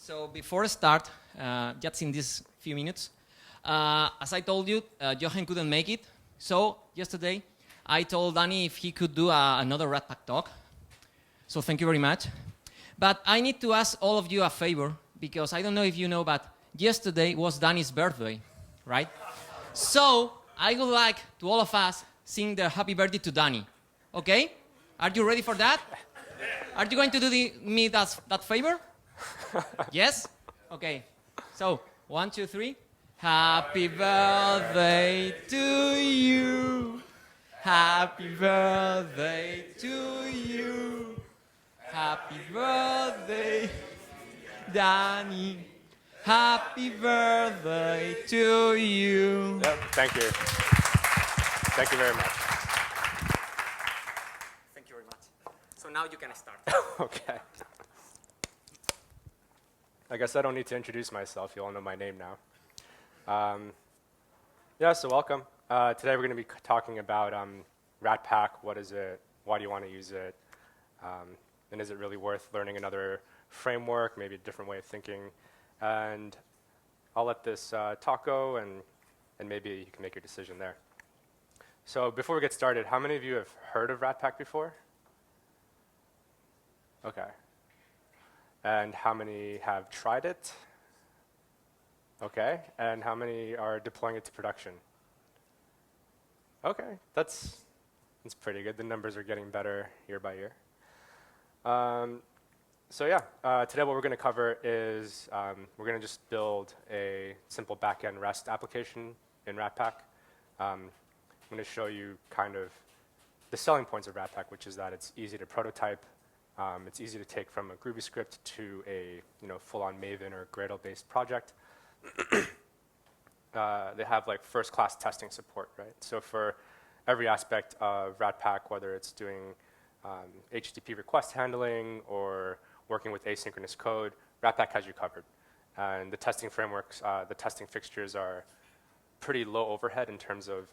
So before I start, just in these few minutes, as I told you, Johan couldn't make it. So yesterday, I told Danny if he could do another Ratpack talk. So thank you very much. But I need to ask all of you a favor, because I don't know if you know, but yesterday was Danny's birthday, right? So I would like to all of us sing the happy birthday to Danny. Okay? Are you ready for that? Are you going to do me that favor? Yes? Okay. So, 1, 2, 3. Happy birthday to you. Happy birthday to you. Happy birthday, Danny. Happy birthday to you. Yep, thank you. Thank you very much. Thank you very much. So now you can start. Okay. I guess I don't need to introduce myself. You all know my name now. Yeah, so welcome. Today we're going to be talking about Ratpack. What is it? Why do you want to use it? And is it really worth learning another framework, maybe a different way of thinking? And I'll let this talk go, and maybe you can make your decision there. So before we get started, how many of you have heard of Ratpack before? Okay. And how many have tried it? Okay. And how many are deploying it to production? Okay, that's pretty good. The numbers are getting better year by year. So yeah, today what we're going to cover is we're going to just build a simple backend REST application in Ratpack. I'm going to show you kind of the selling points of Ratpack, which is that it's easy to prototype. It's easy to take from a Groovy script to a full-on Maven or Gradle-based project. They have like first-class testing support, right? So for every aspect of Ratpack, whether it's doing HTTP request handling or working with asynchronous code, Ratpack has you covered. And the testing frameworks, the testing fixtures are pretty low overhead in terms of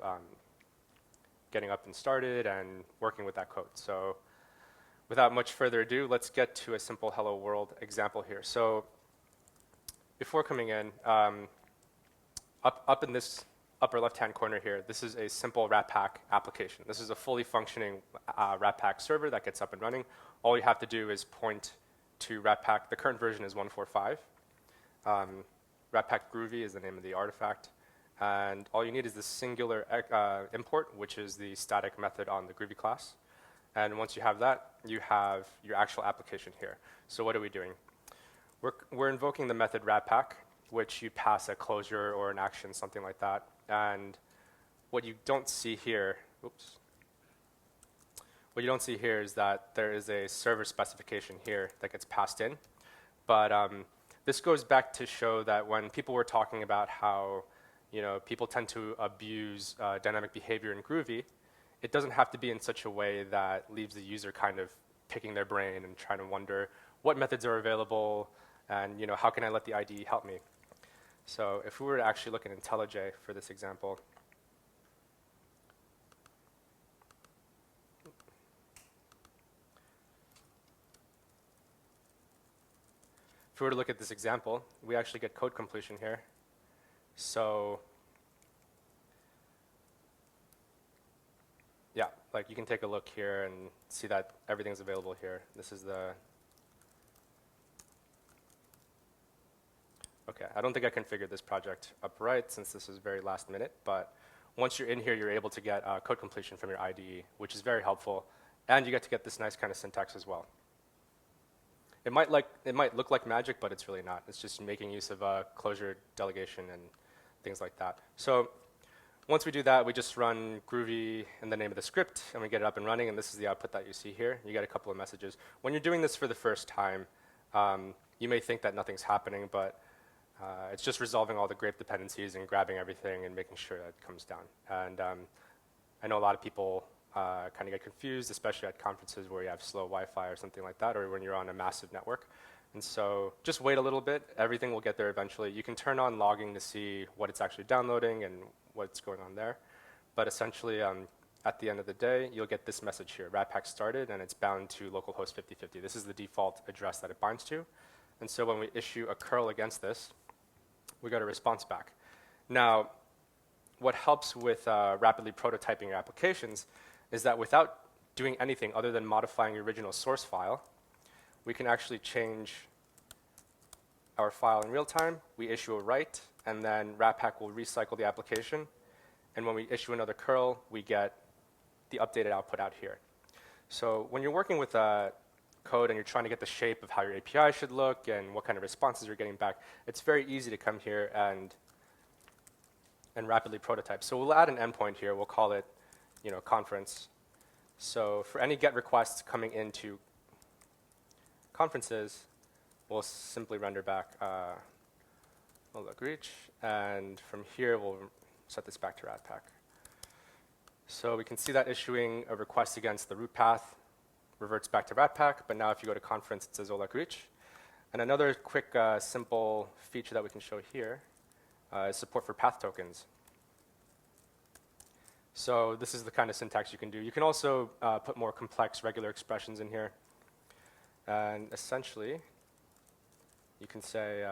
getting up and started and working with that code. So without much further ado, let's get to a simple hello world example here. So before coming in, up in this upper left-hand corner here, this is a simple Ratpack application. This is a fully functioning Ratpack server that gets up and running. All you have to do is point to Ratpack. The current version is 1.4.5. Ratpack Groovy is the name of the artifact. And all you need is this singular import, which is the static method on the Groovy class. And once you have that, you have your actual application here. So what are we doing? We're invoking the method Ratpack, which you pass a closure or an action, something like that. And what you don't see here, what you don't see here is that there is a server specification here that gets passed in. But this goes back to show that when people were talking about how people tend to abuse dynamic behavior in Groovy, it doesn't have to be in such a way that leaves the user kind of picking their brain and trying to wonder what methods are available and how can I let the IDE help me. So if we were to actually look at IntelliJ for this example, if we were to look at this example, we actually get code completion here. So yeah, like you can take a look here and see that everything's available here. This is the okay, I don't think I configured this project up right since this is very last minute, but once you're in here, you're able to get code completion from your IDE, which is very helpful, and you get to get this nice kind of syntax as well. It might look like magic, but it's really not. It's just making use of closure delegation and things like that. So once we do that, we just run Groovy in the name of the script, and we get it up and running, and this is the output that you see here. You get a couple of messages. When you're doing this for the first time, you may think that nothing's happening, but it's just resolving all the grape dependencies and grabbing everything and making sure that it comes down. And I know a lot of people kind of get confused, especially at conferences where you have slow Wi-Fi or something like that, or when you're on a massive network. And so just wait a little bit. Everything will get there eventually. You can turn on logging to see what it's actually downloading and what's going on there. But essentially, at the end of the day, you'll get this message here. Ratpack started, and it's bound to localhost 5050. This is the default address that it binds to. And so when we issue a curl against this, we get a response back. Now, what helps with rapidly prototyping your applications is that without doing anything other than modifying your original source file, we can actually change our file in real time. We issue a write, and then Ratpack will recycle the application. And when we issue another curl, we get the updated output out here. So when you're working with code and you're trying to get the shape of how your API should look and what kind of responses you're getting back, it's very easy to come here and rapidly prototype. So we'll add an endpoint here. We'll call it, conference. So for any GET requests coming into conferences, we'll simply render back reach, and from here we'll set this back to Ratpack. So we can see that issuing a request against the root path reverts back to Ratpack, but now if you go to conference, it says reach. And another quick, simple feature that we can show here is support for path tokens. So this is the kind of syntax you can do. You can also put more complex regular expressions in here. And essentially, you can say,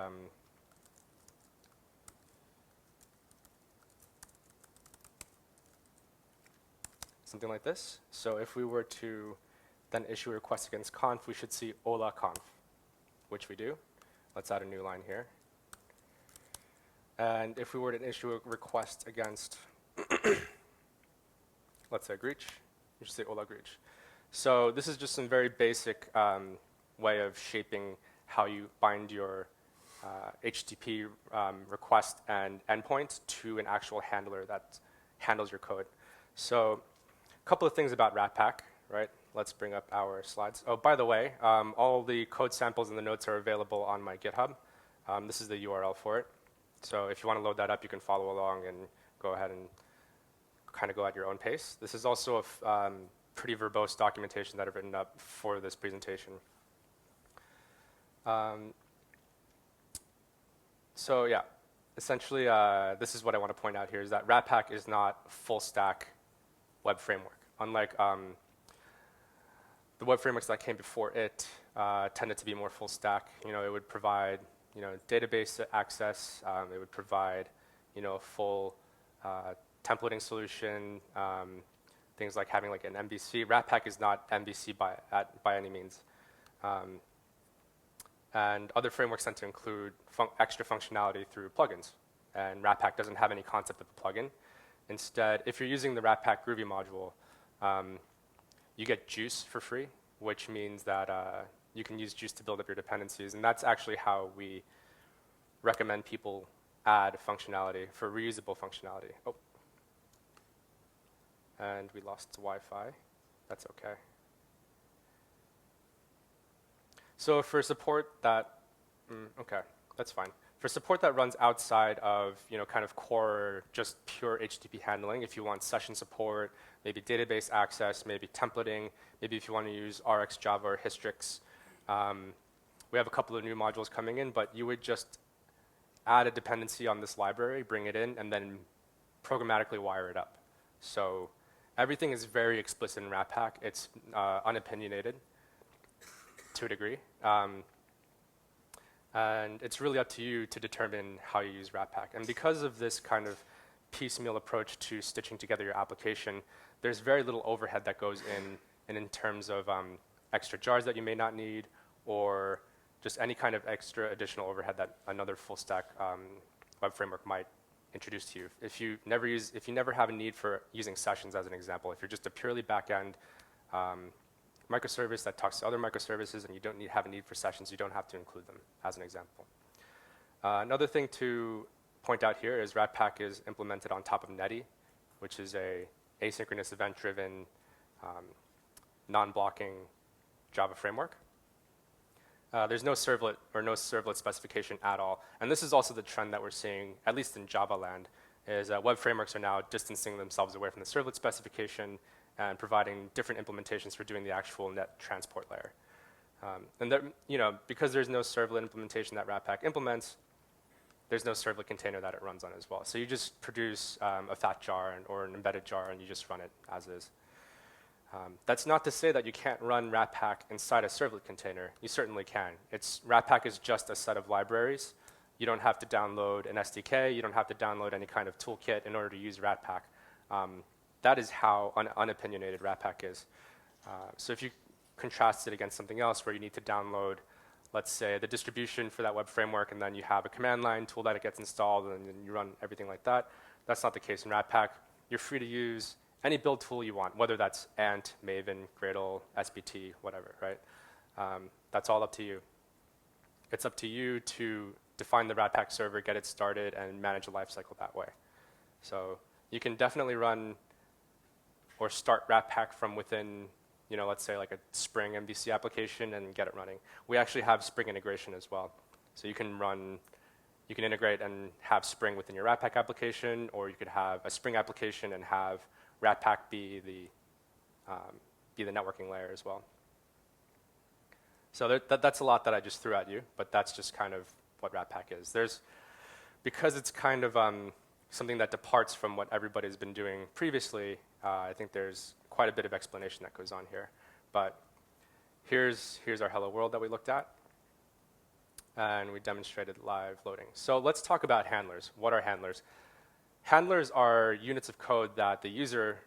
something like this. So if we were to then issue a request against conf, we should see hola conf, which we do. Let's add a new line here. And if we were to issue a request against, let's say Greech, we should say hola Greech. So this is just some very basic way of shaping how you bind your HTTP request and endpoint to an actual handler that handles your code. So a couple of things about Ratpack, right? Let's bring up our slides. Oh, by the way, all the code samples and the notes are available on my GitHub. This is the URL for it. So if you want to load that up, you can follow along and go ahead and kind of go at your own pace. This is also a pretty verbose documentation that I've written up for this presentation. So yeah, essentially, this is what I want to point out here, is that Ratpack is not full stack web framework. Unlike the web frameworks that came before it tended to be more full stack. It would provide database access. It would provide full templating solution. Things like having like an MVC. Ratpack is not MVC by any means. And other frameworks tend to include extra functionality through plugins. And Ratpack doesn't have any concept of a plugin. Instead, if you're using the Ratpack Groovy module, you get Juice for free, which means that you can use Juice to build up your dependencies. And that's actually how we recommend people add functionality for reusable functionality. Oh. And we lost Wi-Fi. That's OK. So for support that, OK, that's fine. For support that runs outside of kind of core, just pure HTTP handling, if you want session support, maybe database access, maybe templating, maybe if you want to use RxJava or Hystrix, we have a couple of new modules coming in, but you would just add a dependency on this library, bring it in, and then programmatically wire it up. So everything is very explicit in Ratpack. It's unopinionated to a degree. And it's really up to you to determine how you use Ratpack. And because of this kind of piecemeal approach to stitching together your application, there's very little overhead that goes in terms of extra jars that you may not need, or just any kind of extra additional overhead that another full stack web framework might introduce to you. If you never have a need for using sessions as an example, if you're just a purely back-end microservice that talks to other microservices and you don't have a need for sessions, you don't have to include them, as an example. Another thing to point out here is Ratpack is implemented on top of Netty, which is a asynchronous event-driven non-blocking Java framework. There's no servlet or no servlet specification at all. And this is also the trend that we're seeing, at least in Java land, is web frameworks are now distancing themselves away from the servlet specification and providing different implementations for doing the actual net transport layer. And there, because there's no servlet implementation that Ratpack implements, there's no servlet container that it runs on as well. So you just produce a fat jar or an embedded jar, and you just run it as is. That's not to say that you can't run Ratpack inside a servlet container. You certainly can. Ratpack is just a set of libraries. You don't have to download an SDK. You don't have to download any kind of toolkit in order to use Ratpack. That is how unopinionated Ratpack is. So if you contrast it against something else where you need to download, let's say, the distribution for that web framework, and then you have a command line tool that it gets installed, and then you run everything like that, that's not the case in Ratpack. You're free to use any build tool you want, whether that's Ant, Maven, Gradle, SBT, whatever, right? That's all up to you. It's up to you to define the Ratpack server, get it started, and manage the lifecycle that way. So you can definitely run or start Ratpack from within, let's say like a Spring MVC application and get it running. We actually have Spring integration as well. So you can integrate and have Spring within your Ratpack application, or you could have a Spring application and have Ratpack be the networking layer as well. So that's a lot that I just threw at you, but that's just kind of what Ratpack is. Because it's kind of something that departs from what everybody's been doing previously, I think there's quite a bit of explanation that goes on here. But here's our hello world that we looked at, and we demonstrated live loading. So let's talk about handlers. What are handlers? Handlers are units of code that the user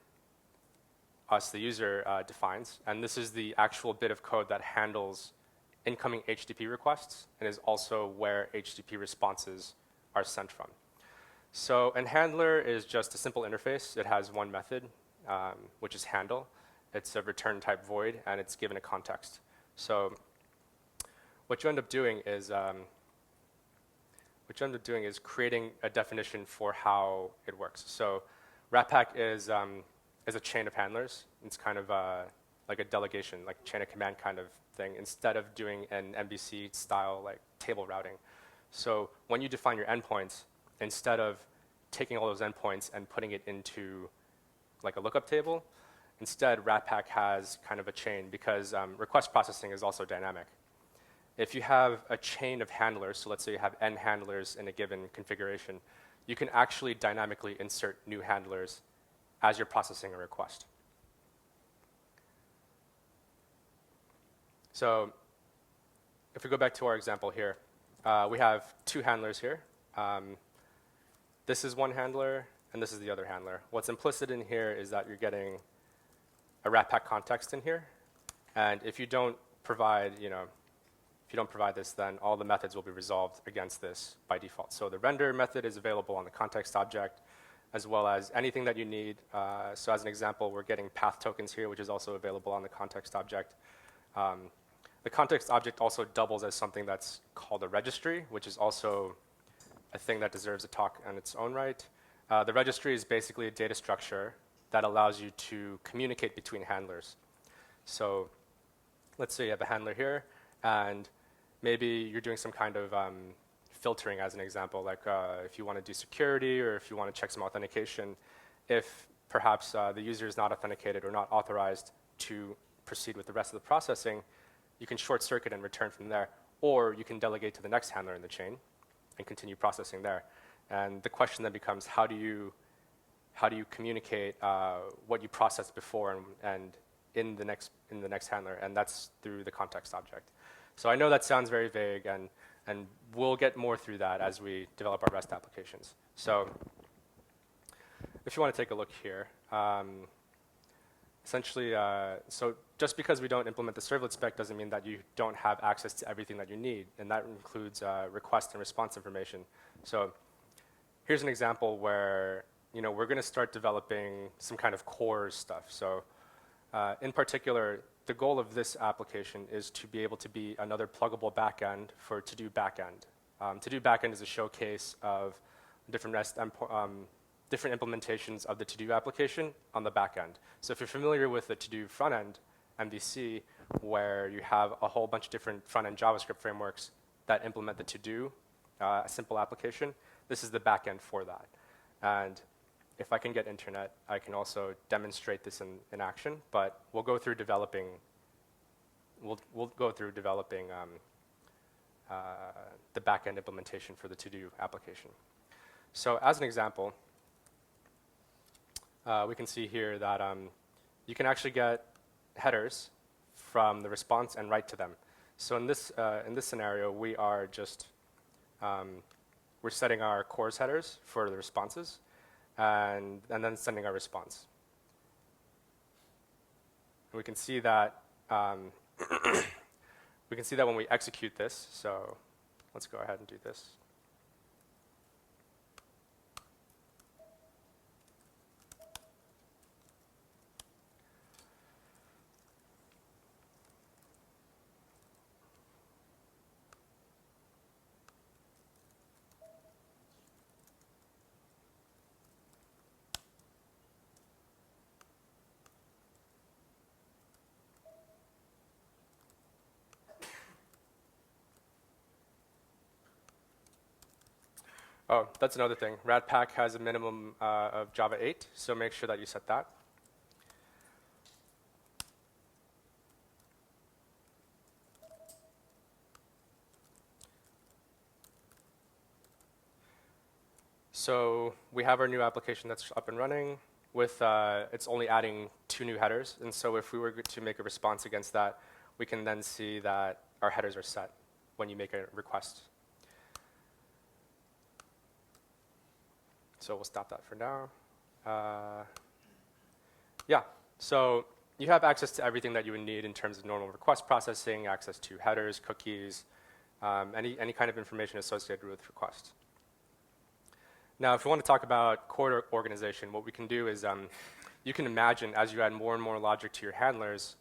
defines, and this is the actual bit of code that handles incoming HTTP requests and is also where HTTP responses are sent from. So a handler is just a simple interface. It has one method, which is handle. It's a return type void, and it's given a context. So what you end up doing is creating a definition for how it works. So Ratpack is a chain of handlers. It's kind of like a delegation, like chain of command kind of thing, instead of doing an MVC style like table routing. So when you define your endpoints, instead of taking all those endpoints and putting it into like a lookup table, instead Ratpack has kind of a chain, because request processing is also dynamic. If you have a chain of handlers, so let's say you have n handlers in a given configuration, you can actually dynamically insert new handlers as you're processing a request. So if we go back to our example here, we have two handlers here. This is one handler, and this is the other handler. What's implicit in here is that you're getting a Ratpack context in here, and if you don't provide, this, then all the methods will be resolved against this by default. So the render method is available on the context object, as well as anything that you need. So as an example, we're getting path tokens here, which is also available on the context object. The context object also doubles as something that's called a registry, which is also a thing that deserves a talk on its own right. The registry is basically a data structure that allows you to communicate between handlers. So let's say you have a handler here, and maybe you're doing some kind of filtering as an example, like if you want to do security or if you want to check some authentication. If perhaps the user is not authenticated or not authorized to proceed with the rest of the processing, you can short circuit and return from there, or you can delegate to the next handler in the chain and continue processing there. And the question then becomes, how do you communicate what you processed before and in the next handler, and that's through the context object. So I know that sounds very vague, and we'll get more through that as we develop our REST applications. So if you want to take a look here, essentially, so just because we don't implement the servlet spec doesn't mean that you don't have access to everything that you need, and that includes request and response information. So here's an example where we're going to start developing some kind of core stuff. So in particular, the goal of this application is to be able to be another pluggable backend for to-do backend. To-do backend is a showcase of different different implementations of the to-do application on the backend. So if you're familiar with the to-do front-end MVC, where you have a whole bunch of different front-end JavaScript frameworks that implement the to-do, a simple application, this is the backend for that. And if I can get internet, I can also demonstrate this in action, but we'll go through developing the backend implementation for the to-do application. So as an example, we can see here that you can actually get headers from the response and write to them. So in this scenario, we are just we're setting our CORS headers for the responses, and then sending our response. And we can see that when we execute this. So let's go ahead and do this. Oh, that's another thing. Ratpack has a minimum of Java 8, so make sure that you set that. So we have our new application that's up and running. With it's only adding 2 new headers, and so if we were to make a response against that, we can then see that our headers are set when you make a request. So we'll stop that for now. Yeah, so you have access to everything that you would need in terms of normal request processing, access to headers, cookies, any kind of information associated with requests. Now, if we want to talk about code organization, what we can do is you can imagine as you add more and more logic to your handlers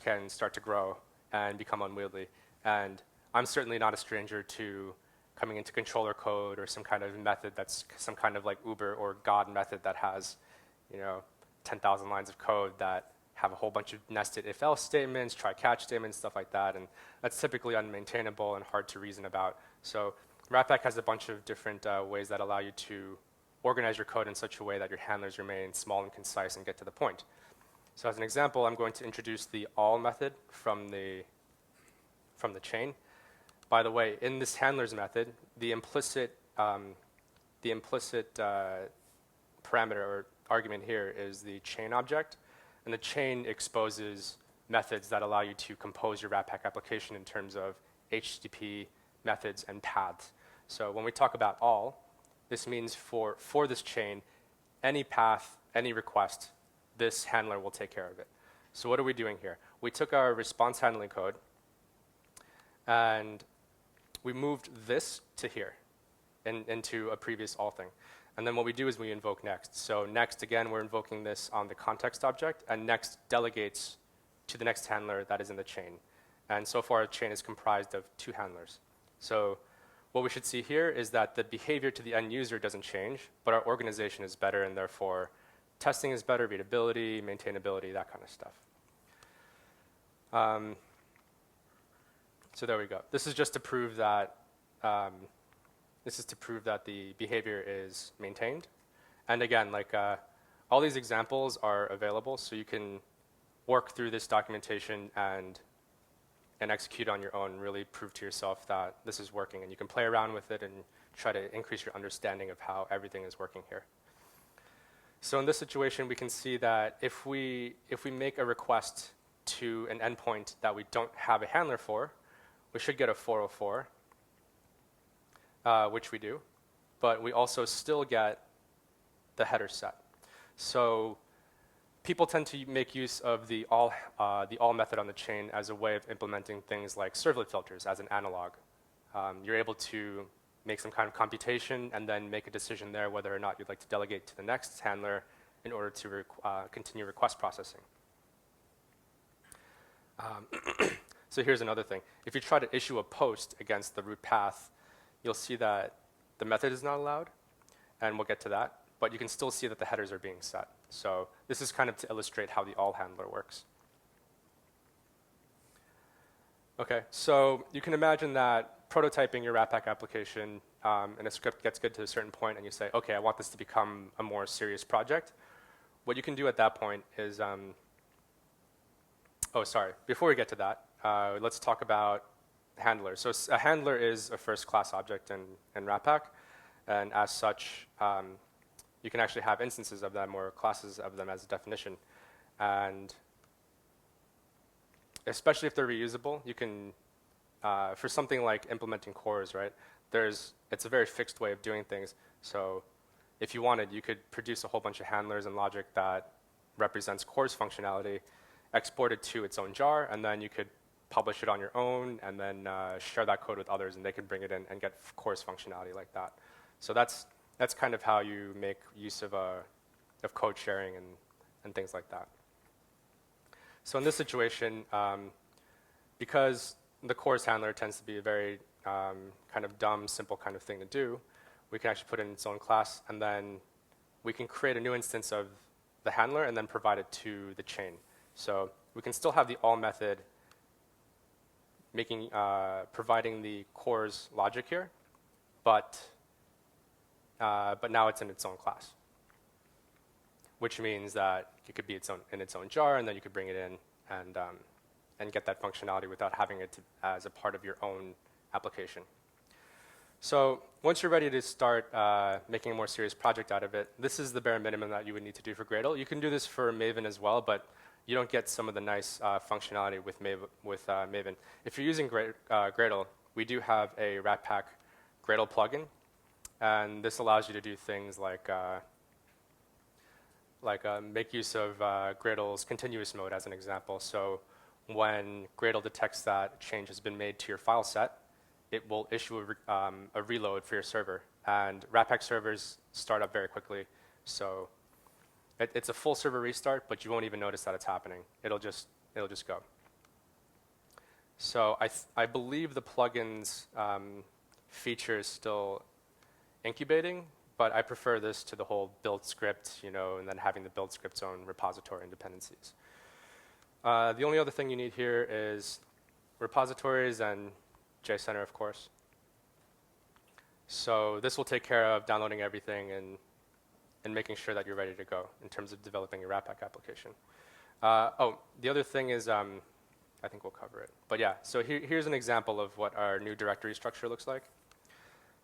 can start to grow and become unwieldy. And I'm certainly not a stranger to coming into controller code or some kind of method that's some kind of like Uber or God method that has, 10,000 lines of code that have a whole bunch of nested if-else statements, try-catch statements, stuff like that. And that's typically unmaintainable and hard to reason about. So Ratpack has a bunch of different ways that allow you to organize your code in such a way that your handlers remain small and concise and get to the point. So as an example, I'm going to introduce the all method from the chain. By the way, in this handlers method, the implicit parameter or argument here is the chain object, and the chain exposes methods that allow you to compose your Ratpack application in terms of HTTP methods and paths. So when we talk about all, this means for this chain, any path, any request, this handler will take care of it. So what are we doing here? We took our response handling code and we moved this to here into a previous all thing. And then what we do is we invoke next. So next, again, we're invoking this on the context object, and next delegates to the next handler that is in the chain. And so far, a chain is comprised of 2 handlers. So what we should see here is that the behavior to the end user doesn't change, but our organization is better, and therefore testing is better, readability, maintainability, that kind of stuff. So there we go. This is just to prove that the behavior is maintained. And again, like all these examples are available, so you can work through this documentation and execute on your own, really prove to yourself that this is working. And you can play around with it and try to increase your understanding of how everything is working here. So in this situation, we can see that if we make a request to an endpoint that we don't have a handler for, we should get a 404, which we do, but we also still get the header set. So people tend to make use of the all method on the chain as a way of implementing things like servlet filters as an analog. You're able to make some kind of computation and then make a decision there whether or not you'd like to delegate to the next handler in order to continue request processing. So here's another thing. If you try to issue a post against the root path, you'll see that the method is not allowed, and we'll get to that. But you can still see that the headers are being set. So this is kind of to illustrate how the all handler works. Okay, so you can imagine that prototyping your Ratpack application and a script gets good to a certain point, and you say, okay, I want this to become a more serious project. What you can do at that point is, before we get to that, let's talk about handlers. So a handler is a first-class object in Ratpack, and as such, you can actually have instances of them or classes of them as a definition. And especially if they're reusable, you can, for something like implementing cores, right? It's a very fixed way of doing things. So if you wanted, you could produce a whole bunch of handlers and logic that represents cores functionality, export it to its own jar, and then you could publish it on your own, and then share that code with others, and they can bring it in and get cores functionality like that. So that's kind of how you make use of code sharing and things like that. So in this situation, because the cores handler tends to be a very kind of dumb, simple kind of thing to do, we can actually put it in its own class, and then we can create a new instance of the handler and then provide it to the chain. So we can still have the all method providing the cores logic here, but now it's in its own class, which means that it could be in its own jar, and then you could bring it in and get that functionality without having it as a part of your own application. So once you're ready to start making a more serious project out of it, this is the bare minimum that you would need to do for Gradle. You can do this for Maven as well, but you don't get some of the nice functionality with Maven. If you're using Gradle, we do have a Ratpack Gradle plugin, and this allows you to do things like make use of Gradle's continuous mode as an example. So when Gradle detects that change has been made to your file set, it will issue a reload for your server. And Ratpack servers start up very quickly. So it's a full server restart, but you won't even notice that it's happening. It'll just go. So I believe the plugin's feature is still incubating, but I prefer this to the whole build script, and then having the build script's own repository and dependencies. The only other thing you need here is repositories and JSON, of course. So this will take care of downloading everything and making sure that you're ready to go in terms of developing your Ratpack application. The other thing is, I think we'll cover it. But yeah, so here's an example of what our new directory structure looks like.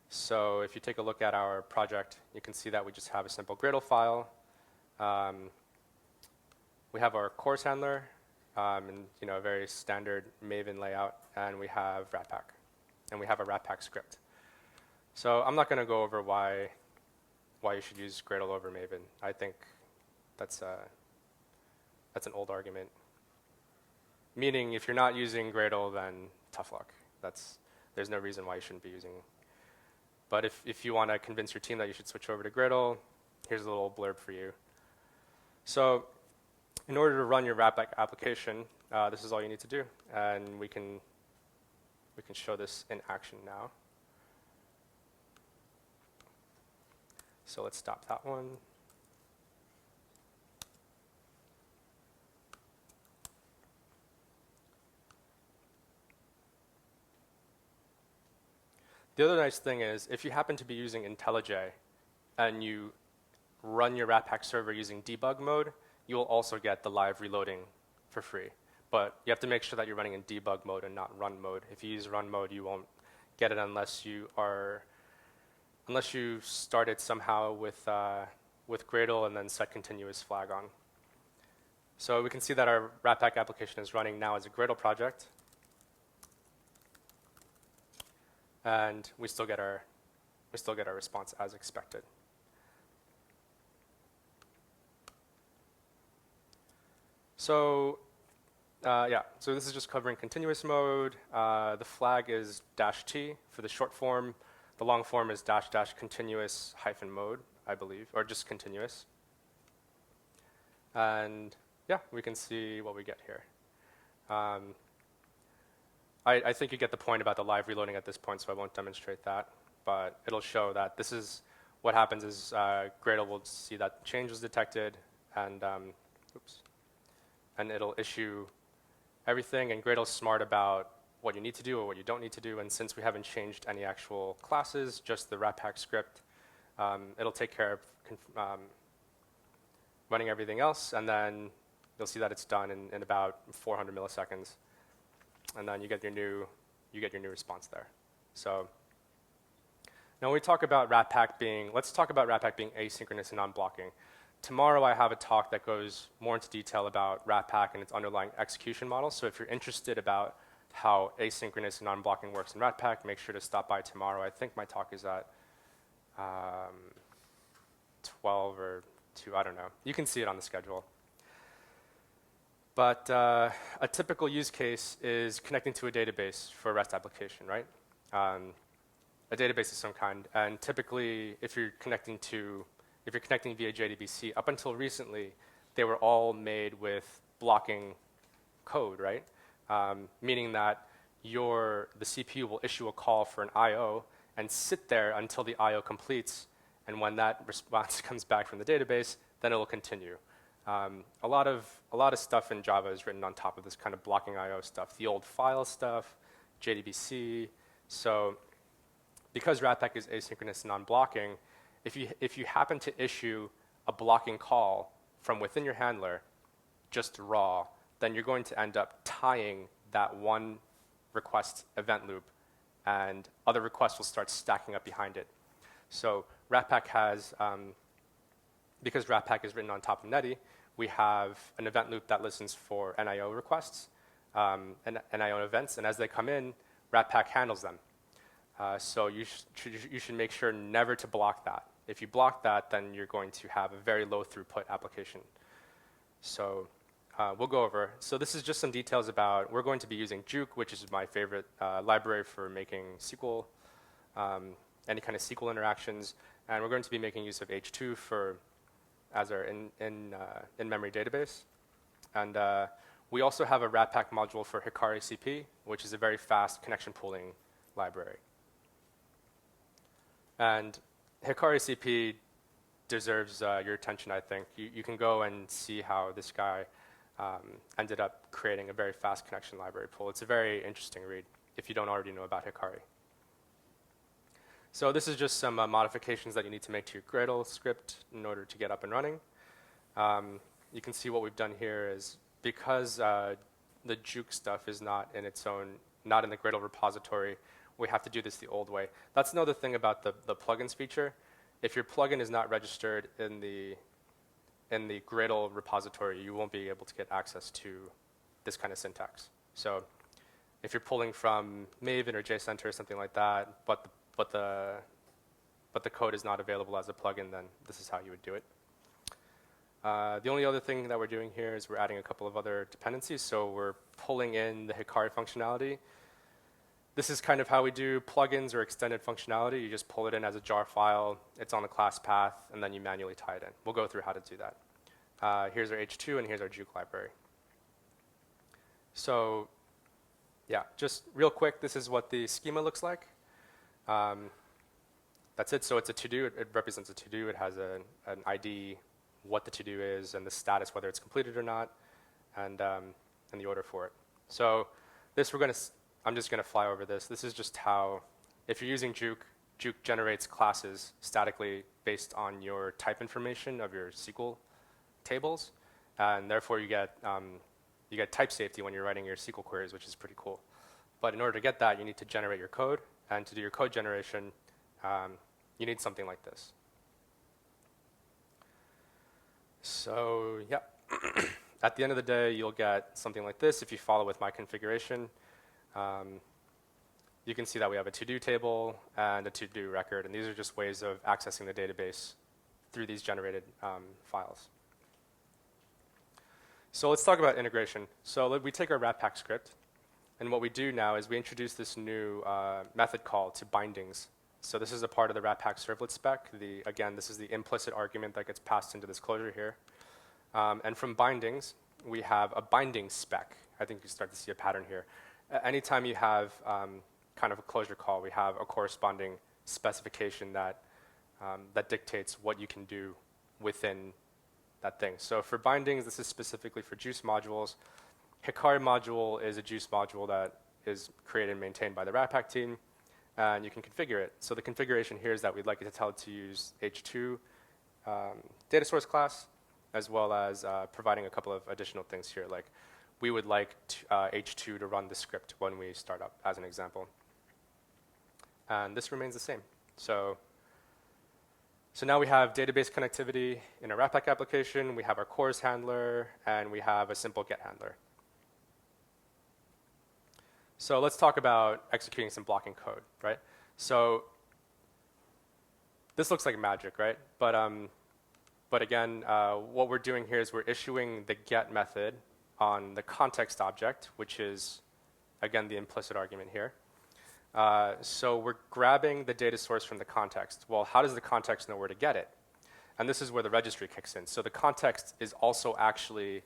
So if you take a look at our project, you can see that we just have a simple Gradle file. We have our cores handler, and a very standard Maven layout, and we have Ratpack, and we have a Ratpack script. So I'm not going to go over why you should use Gradle over Maven. I think that's an old argument. Meaning, if you're not using Gradle, then tough luck. There's no reason why you shouldn't be using. But if you want to convince your team that you should switch over to Gradle, here's a little blurb for you. So in order to run your Ratpack application, this is all you need to do. And we can show this in action now. So let's stop that one. The other nice thing is, if you happen to be using IntelliJ and you run your Ratpack server using debug mode, you will also get the live reloading for free. But you have to make sure that you're running in debug mode and not run mode. If you use run mode, you won't get it unless you start it somehow with Gradle and then set continuous flag on. So we can see that our Ratpack application is running now as a Gradle project. And we still get our response as expected. So so this is just covering continuous mode. The flag is -t for the short form. The long form is --continuous -mode, I believe, or just continuous. And yeah, we can see what we get here. I think you get the point about the live reloading at this point, so I won't demonstrate that. But it'll show that this is what happens is Gradle will see that change was detected, and and it'll issue everything. And Gradle's smart about what you need to do or what you don't need to do. And since we haven't changed any actual classes, just the Ratpack script, it'll take care of running everything else. And then you'll see that it's done in about 400 milliseconds. And then you get your new response there. So now when we talk about Ratpack let's talk about Ratpack being asynchronous and non-blocking. tomorrow I have a talk that goes more into detail about Ratpack and its underlying execution model. So if you're interested about how asynchronous and non-blocking works in Ratpack, make sure to stop by tomorrow. I think my talk is at 12 or 2, I don't know. You can see it on the schedule. But a typical use case is connecting to a database for a REST application, right? A database of some kind. And typically, if you're connecting via JDBC, up until recently, they were all made with blocking code, right? Meaning that the CPU will issue a call for an I/O and sit there until the I/O completes, and when that response comes back from the database, then it will continue. A lot of stuff in Java is written on top of this kind of blocking I/O stuff, the old file stuff, JDBC. So because Ratpack is asynchronous non-blocking, if you happen to issue a blocking call from within your handler, just raw, then you're going to end up tying that one request event loop, and other requests will start stacking up behind it. So Ratpack has, because Ratpack is written on top of Netty, we have an event loop that listens for NIO requests and NIO events, and as they come in, Ratpack handles them. So you should make sure never to block that. If you block that, then you're going to have a very low throughput application. So we'll go over. So this is just some details about, we're going to be using Juke, which is my favorite library for making SQL, any kind of SQL interactions. And we're going to be making use of H2 as our in-memory database. And we also have a Ratpack module for Hikari CP, which is a very fast connection pooling library. And Hikari CP deserves your attention, I think. You can go and see how this guy ended up creating a very fast connection library pool. It's a very interesting read if you don't already know about Hikari. So this is just some modifications that you need to make to your Gradle script in order to get up and running. You can see what we've done here is because the Juke stuff is not in the Gradle repository, we have to do this the old way. That's another thing about the plugins feature. If your plugin is not registered in the Gradle repository, you won't be able to get access to this kind of syntax. So if you're pulling from Maven or JCenter or something like that, but the code is not available as a plugin, then this is how you would do it. The only other thing that we're doing here is we're adding a couple of other dependencies. So we're pulling in the Hikari functionality. This is kind of how we do plugins or extended functionality. You just pull it in as a jar file. It's on the class path, and then you manually tie it in. We'll go through how to do that. Here's our H2, and here's our Juke library. So yeah, just real quick, this is what the schema looks like. That's it. So it's a to-do. It represents a to-do. It has an ID, what the to-do is, and the status, whether it's completed or not, and the order for it. So this I'm just going to fly over this. This is just how, if you're using Juke, Juke generates classes statically based on your type information of your SQL tables, and therefore you get type safety when you're writing your SQL queries, which is pretty cool. But in order to get that, you need to generate your code, and to do your code generation, you need something like this. So yeah, at the end of the day, you'll get something like this if you follow with my configuration. You can see that we have a to-do table and a to-do record, and these are just ways of accessing the database through these generated files. So let's talk about integration. So we take our Ratpack script, and what we do now is we introduce this new method call to bindings. So this is a part of the Ratpack servlet spec. Again, this is the implicit argument that gets passed into this closure here. And from bindings, we have a binding spec. I think you start to see a pattern here. Anytime you have kind of a closure call, we have a corresponding specification that dictates what you can do within that thing. So for bindings, this is specifically for juice modules. Hikari module is a juice module that is created and maintained by the Ratpack team, and you can configure it. So the configuration here is that we'd like it to tell it to use H2 data source class, as well as providing a couple of additional things here, like we would like H2 to run the script when we start up, as an example. And this remains the same. So So now we have database connectivity in our Ratpack application, we have our CORS handler, and we have a simple get handler. So let's talk about executing some blocking code, right? So this looks like magic, right? But again, what we're doing here is we're issuing the get method on the context object, which is, again, the implicit argument here. So we're grabbing the data source from the context. Well, how does the context know where to get it? And this is where the registry kicks in. So the context is also actually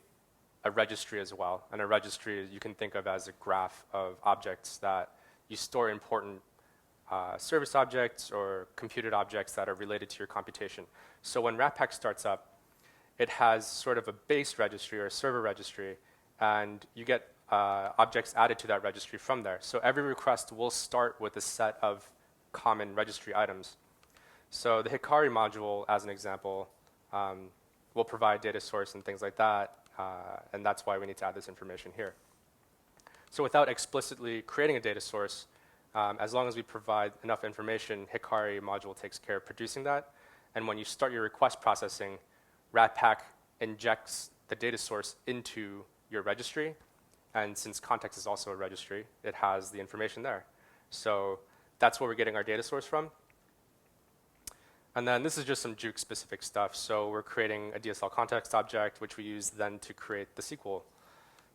a registry as well. And a registry you can think of as a graph of objects that you store important service objects or computed objects that are related to your computation. So when Ratpack starts up, it has sort of a base registry or a server registry, and you get objects added to that registry from there. So every request will start with a set of common registry items. So the Hikari module, as an example, will provide data source and things like that, and that's why we need to add this information here. So without explicitly creating a data source, as long as we provide enough information, Hikari module takes care of producing that. And when you start your request processing, Ratpack injects the data source into your registry. And since context is also a registry, it has the information there. So that's where we're getting our data source from. And then this is just some Juke-specific stuff. So we're creating a DSL context object, which we use then to create the SQL.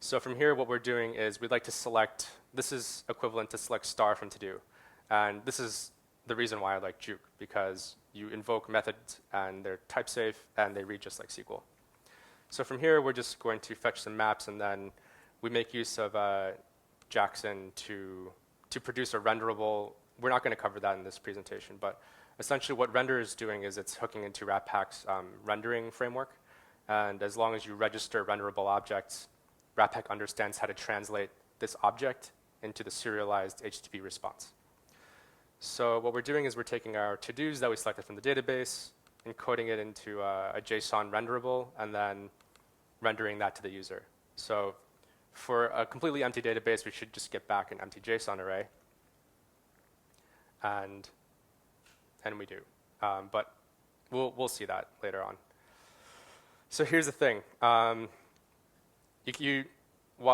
So from here, what we're doing is we'd like to select, this is equivalent to select star from to-do. And this is the reason why I like Juke, because you invoke methods, and they're type safe, and they read just like SQL. So from here, we're just going to fetch some maps, and then we make use of Jackson to produce a renderable. We're not going to cover that in this presentation, but essentially what render is doing is it's hooking into Ratpack's rendering framework. And as long as you register renderable objects, Ratpack understands how to translate this object into the serialized HTTP response. So what we're doing is we're taking our to-dos that we selected from the database, encoding it into a JSON renderable, and then rendering that to the user. So for a completely empty database, we should just get back an empty JSON array. And we do. But we'll see that later on. So here's the thing. While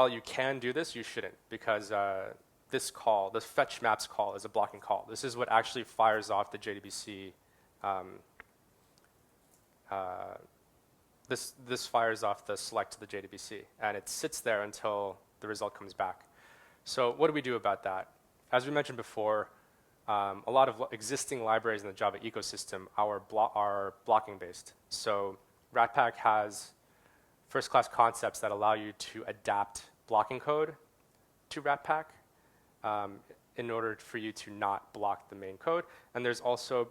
you can do this, you shouldn't, because this call, this fetch maps call, is a blocking call. This is what actually fires off the JDBC. This fires off the select to the JDBC, and it sits there until the result comes back. So what do we do about that? As we mentioned before, a lot of existing libraries in the Java ecosystem are blocking based. So Ratpack has first-class concepts that allow you to adapt blocking code to Ratpack in order for you to not block the main code. And there's also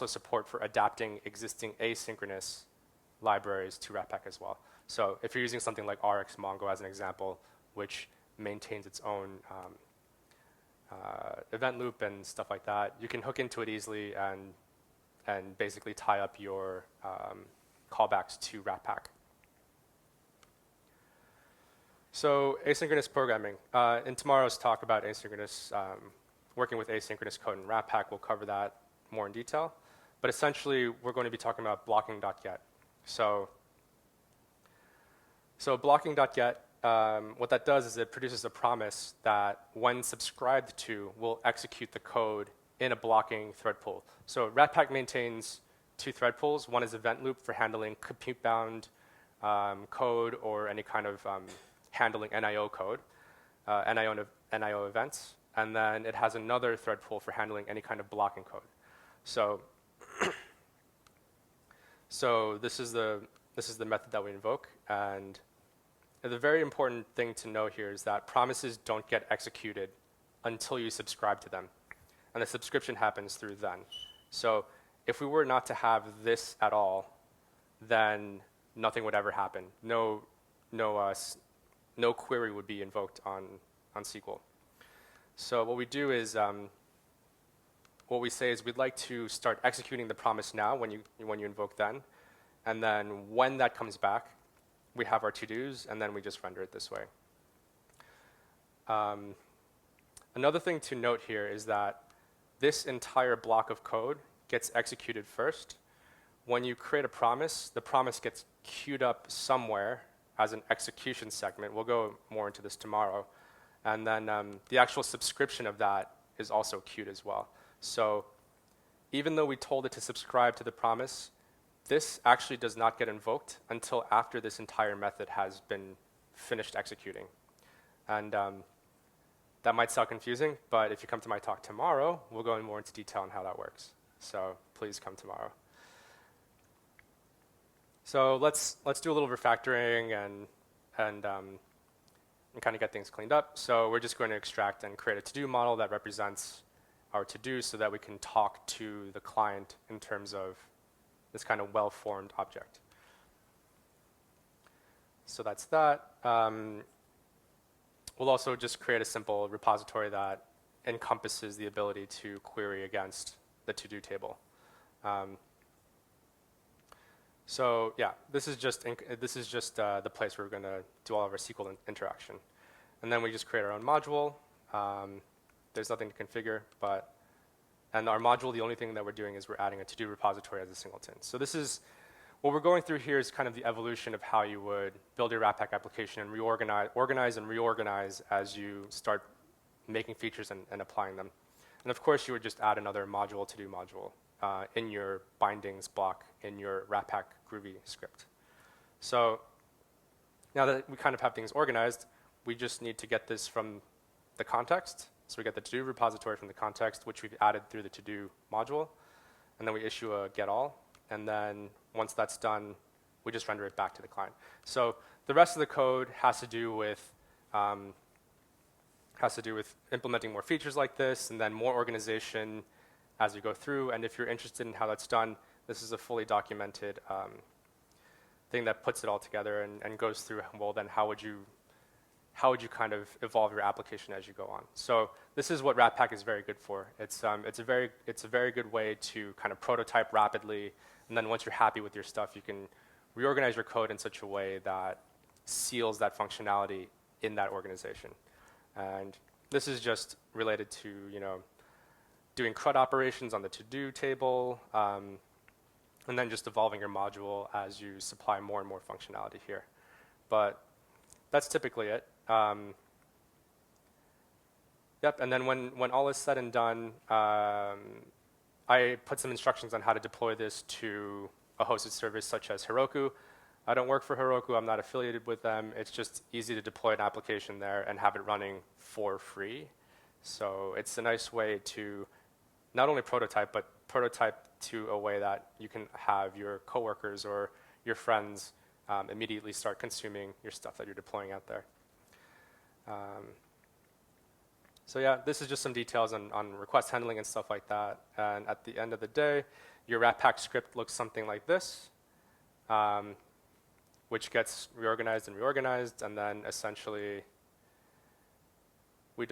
support for adapting existing asynchronous libraries to Ratpack as well. So if you're using something like RxMongo as an example, which maintains its own event loop and stuff like that, you can hook into it easily and basically tie up your callbacks to Ratpack. So asynchronous programming. In tomorrow's talk about asynchronous, working with asynchronous code in Ratpack, we'll cover that more in detail. But essentially, we're going to be talking about blocking.get. So blocking.get, what that does is it produces a promise that when subscribed to, will execute the code in a blocking thread pool. So Ratpack maintains two thread pools. One is event loop for handling compute-bound code or any kind of handling NIO code, NIO events. And then it has another thread pool for handling any kind of blocking code. So this is the method that we invoke. And the very important thing to know here is that promises don't get executed until you subscribe to them. And the subscription happens through then. So if we were not to have this at all, then nothing would ever happen. No query would be invoked on SQL. So what we do is, what we say is we'd like to start executing the promise now when you invoke then. And then when that comes back, we have our to-dos, and then we just render it this way. Another thing to note here is that this entire block of code gets executed first. When you create a promise, the promise gets queued up somewhere as an execution segment. We'll go more into this tomorrow. And then the actual subscription of that is also queued as well. So even though we told it to subscribe to the promise, this actually does not get invoked until after this entire method has been finished executing. And that might sound confusing, but if you come to my talk tomorrow, we'll go in more into detail on how that works. So please come tomorrow. So let's do a little refactoring and kind of get things cleaned up. So we're just going to extract and create a to-do model that represents our to-do so that we can talk to the client in terms of this kind of well-formed object. So that's that. We'll also just create a simple repository that encompasses the ability to query against the to-do table. So yeah, this is just the place where we're going to do all of our SQL interaction. And then we just create our own module. There's nothing to configure, and our module, the only thing that we're doing is we're adding a to-do repository as a singleton. So this is, what we're going through here is kind of the evolution of how you would build your Ratpack application and organize and reorganize as you start making features and applying them. And of course, you would just add another module, to-do module, in your bindings block in your Ratpack Groovy script. So now that we kind of have things organized, we just need to get this from the context. So we get the to-do repository from the context, which we've added through the to-do module. And then we issue a get all. And then once that's done, we just render it back to the client. So the rest of the code has to do with implementing more features like this, and then more organization as you go through. And if you're interested in how that's done, this is a fully documented thing that puts it all together and goes through, well, then how would you how would you kind of evolve your application as you go on? So this is what Ratpack is very good for. It's a very good way to kind of prototype rapidly, and then once you're happy with your stuff, you can reorganize your code in such a way that seals that functionality in that organization. And this is just related to doing CRUD operations on the to-do table, and then just evolving your module as you supply more and more functionality here. But that's typically it. Yep, and then when all is said and done, I put some instructions on how to deploy this to a hosted service such as Heroku. I don't work for Heroku, I'm not affiliated with them. It's just easy to deploy an application there and have it running for free. So it's a nice way to not only prototype, but prototype to a way that you can have your coworkers or your friends immediately start consuming your stuff that you're deploying out there. So yeah, this is just some details on request handling and stuff like that. And at the end of the day, your Ratpack script looks something like this, which gets reorganized, and then essentially we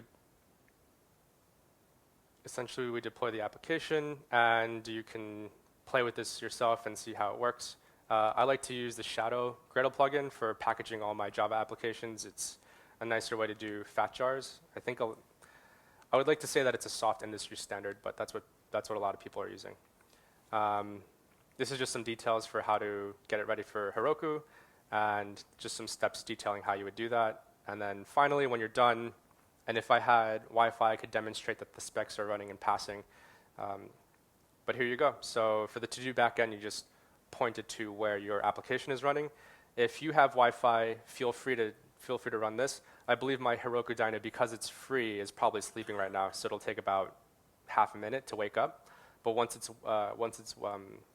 deploy the application, and you can play with this yourself and see how it works. I like to use the Shadow Gradle plugin for packaging all my Java applications. It's a nicer way to do fat jars. I would like to say that it's a soft industry standard, but that's what a lot of people are using. This is just some details for how to get it ready for Heroku, and just some steps detailing how you would do that. And then finally, when you're done, and if I had Wi-Fi, I could demonstrate that the specs are running and passing. But here you go. So for the to-do backend, you just point it to where your application is running. If you have Wi-Fi, feel free to run this. I believe my Heroku dyno, because it's free, is probably sleeping right now, so it'll take about half a minute to wake up. But once it's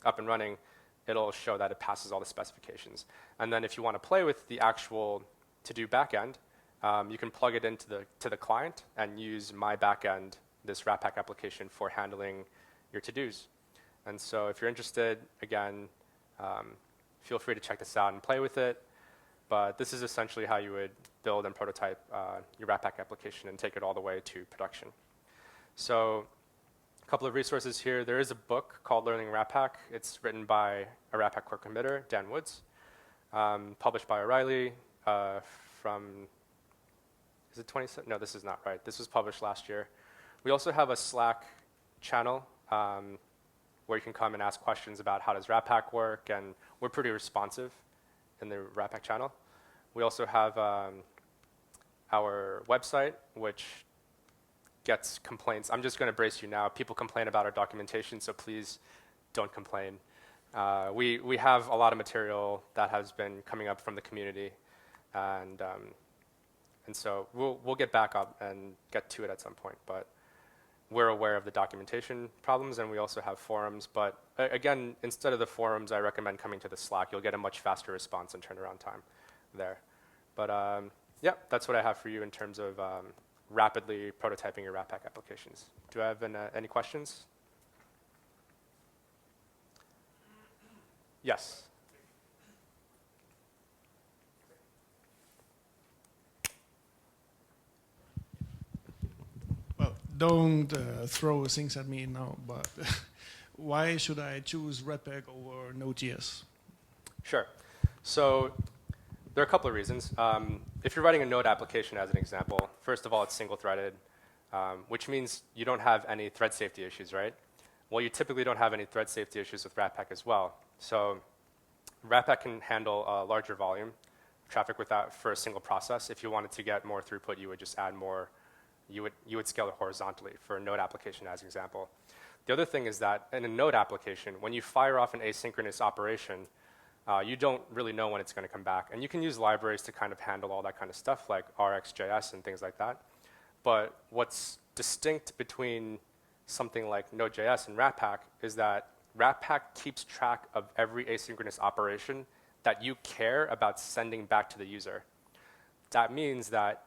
up and running, it'll show that it passes all the specifications. And then if you want to play with the actual to-do backend, you can plug it into the client and use my backend, this Ratpack application, for handling your to-dos. And so if you're interested, again, feel free to check this out and play with it. But this is essentially how you would build and prototype your Ratpack application and take it all the way to production. So a couple of resources here. There is a book called Learning Ratpack. It's written by a Ratpack core committer, Dan Woods, published by O'Reilly from, is it 27? No, this is not right. This was published last year. We also have a Slack channel where you can come and ask questions about how does Ratpack work, and we're pretty responsive in the Ratpack channel. We also have our website, which gets complaints. I'm just going to brace you now. People complain about our documentation, so please don't complain. We have a lot of material that has been coming up from the community, and so we'll get back up and get to it at some point. But we're aware of the documentation problems, and we also have forums. But again, instead of the forums, I recommend coming to the Slack. You'll get a much faster response and turnaround time there. But yeah, that's what I have for you in terms of rapidly prototyping your Ratpack applications. Do I have any questions? Yes. Well, don't throw things at me now, but why should I choose Ratpack over Node.js? Sure. So there are a couple of reasons. If you're writing a Node application as an example, first of all, it's single-threaded, which means you don't have any thread safety issues, right? Well, you typically don't have any thread safety issues with Ratpack as well. So Ratpack can handle a larger volume traffic for a single process. If you wanted to get more throughput, you would just add more. You would scale it horizontally for a Node application as an example. The other thing is that in a Node application, when you fire off an asynchronous operation, you don't really know when it's going to come back. And you can use libraries to kind of handle all that kind of stuff, like RxJS and things like that. But what's distinct between something like Node.js and Ratpack is that Ratpack keeps track of every asynchronous operation that you care about sending back to the user. That means that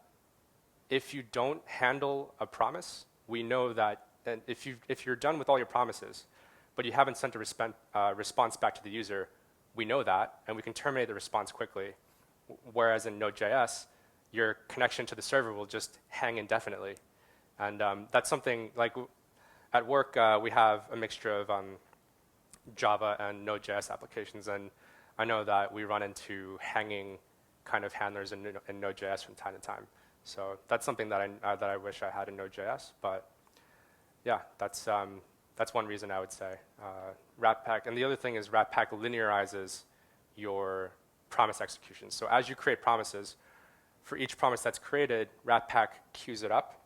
if you don't handle a promise, we know that if you're done with all your promises, but you haven't sent a response back to the user, we know that, and we can terminate the response quickly. Whereas in Node.js, your connection to the server will just hang indefinitely. And that's something like at work, we have a mixture of Java and Node.js applications, and I know that we run into hanging kind of handlers in Node.js from time to time. So that's something that I wish I had in Node.js, but yeah, that's one reason I would say. Ratpack, and the other thing is Ratpack linearizes your promise execution. So as you create promises, for each promise that's created, Ratpack queues it up,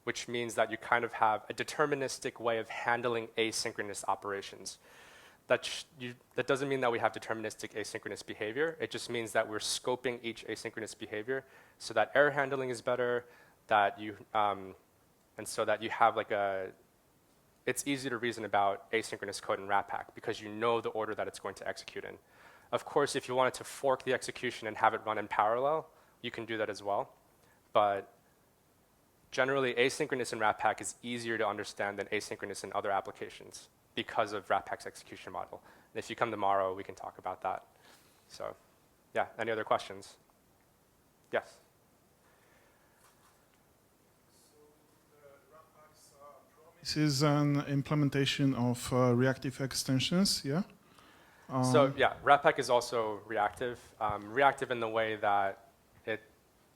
which means that you kind of have a deterministic way of handling asynchronous operations. That doesn't mean that we have deterministic asynchronous behavior. It just means that we're scoping each asynchronous behavior so that error handling is better, and so that you have it's easy to reason about asynchronous code in Ratpack because you know the order that it's going to execute in. Of course, if you wanted to fork the execution and have it run in parallel, you can do that as well. But generally, asynchronous in Ratpack is easier to understand than asynchronous in other applications because of Ratpack's execution model. And if you come tomorrow, we can talk about that. So yeah, any other questions? Yes? This is an implementation of reactive extensions, yeah? So yeah, Ratpack is also reactive. Reactive in the way that it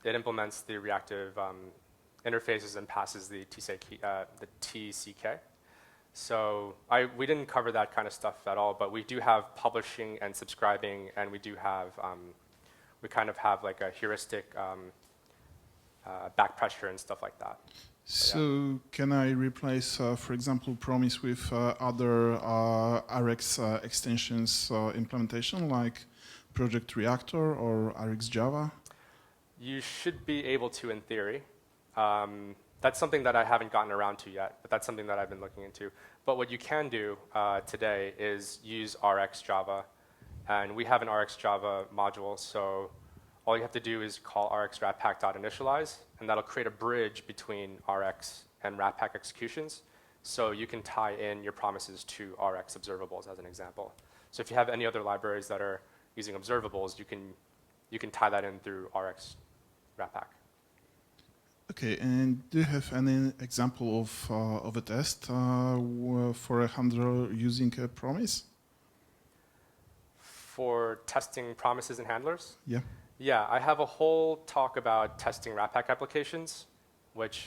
implements the reactive interfaces and passes the TCK. So we didn't cover that kind of stuff at all, but we do have publishing and subscribing, and we do have we kind of have like a heuristic back pressure and stuff like that. So yeah. Can I replace, for example, promise with other Rx extensions implementation like Project Reactor or Rx Java? You should be able to in theory. That's something that I haven't gotten around to yet, but that's something that I've been looking into. But what you can do today is use Rx Java, and we have an Rx Java module, so all you have to do is call rx_ratpack.initialize, and that'll create a bridge between Rx and Ratpack executions, so you can tie in your promises to Rx observables as an example. So if you have any other libraries that are using observables, you can tie that in through Rx Ratpack. Okay, and do you have any example of a test for a handler using a promise? For testing promises and handlers? Yeah. Yeah, I have a whole talk about testing Ratpack applications, which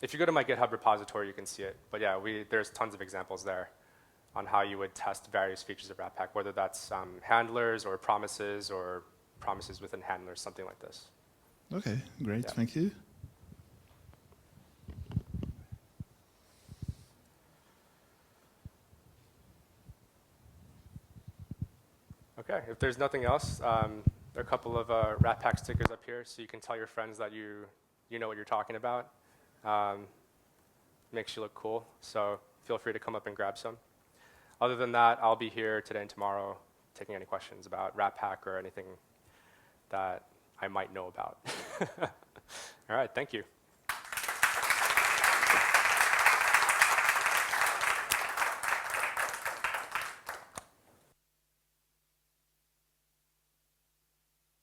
if you go to my GitHub repository, you can see it. But yeah, there's tons of examples there. on how you would test various features of Ratpack, whether that's handlers or promises within handlers, something like this. Okay, great, Yeah. thank you. Okay, if there's nothing else, there are a couple of Ratpack stickers up here, so you can tell your friends that you know what you're talking about. Makes you look cool, so feel free to come up and grab some. Other than that, I'll be here today and tomorrow taking any questions about Ratpack or anything that I might know about. All right, thank you.